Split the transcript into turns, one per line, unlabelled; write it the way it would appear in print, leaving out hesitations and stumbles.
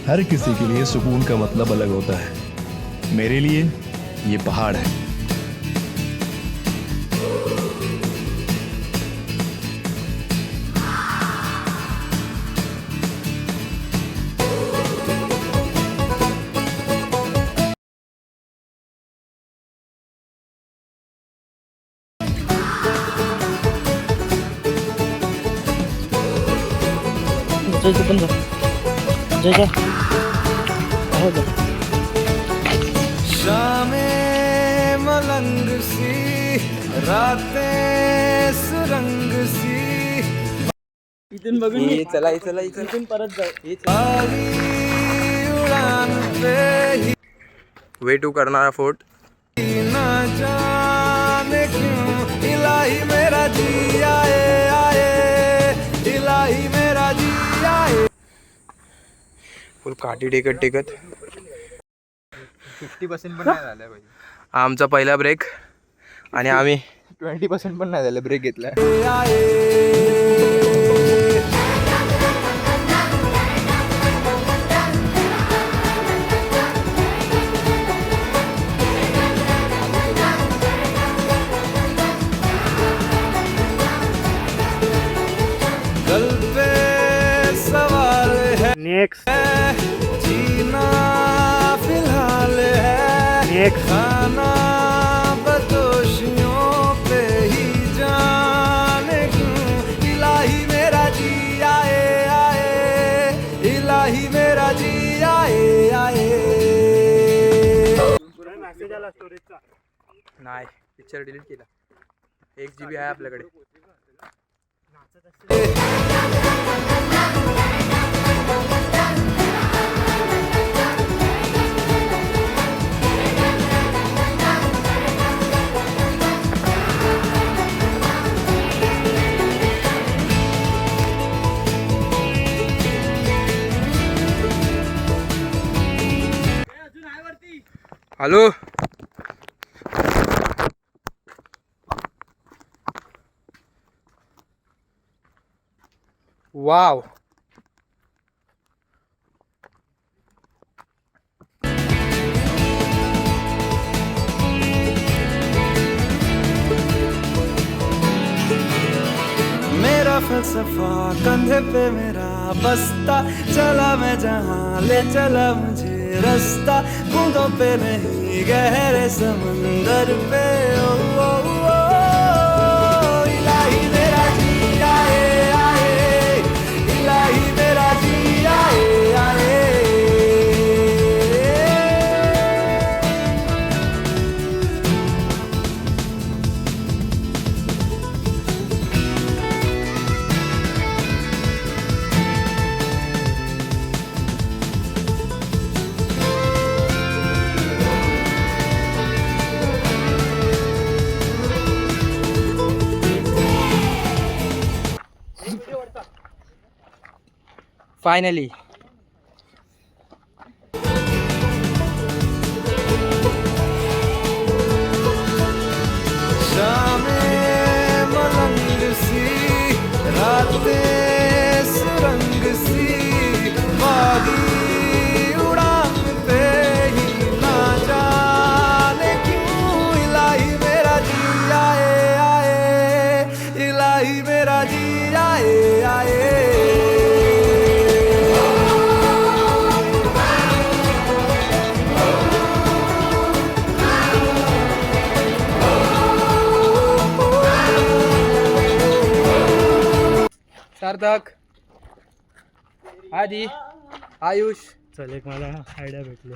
हर किसी के लिए सुकून का मतलब अलग होता है। मेरे लिए ये पहाड़ है।
जय तू पण जा. जय जा. हो जा.
शामें मलंग सी, रातें सुरंग सी.
इथून बघून घे.
चला इथून
परत जाऊ.
आली उड़ान पे ही
वे टू करनाळा फोर्ट.
ना जाने क्यों इलाही मेरा जी आए आए, इलाही मेरा जी आए.
फुल काठी टेकत
50% पण नाही झालं पाहिजे.
आमचा पहिला ब्रेक आणि आम्ही
20% पण नाही झालं ब्रेक घेतला.
कल पे सवाल है
नेक्स्ट.
जीना फिलहाल है, खाना बदोशियों पे ही जाने क्यों इलाही मेरा जी आए आए, इलाही मेरा जी आए आए.
नाही पिक्चर डिलीट केला. 1 GB आहे आपल्याकडे. Hello wow.
मेरा फलसफा कंधे पे मेरा बस्ता, चला मैं जहाँ ले चला मुझे रास्ता. बूंदों पे नहीं गहरे समंदर पे. ओ, ओ, ओ, इलाही मेरा जी आए आए, इलाही मेरा जी आए आए.
फायनली
शामें मलंग सी, रातें सुरंग सी. बागी उड़ान पे ही ना जाने क्यों इलाही मेरा जी आए आए, इलाही मेरा जी आए आए.
सार्थक, आदी, आयुष.
चल एक मला आयडिया भेटली.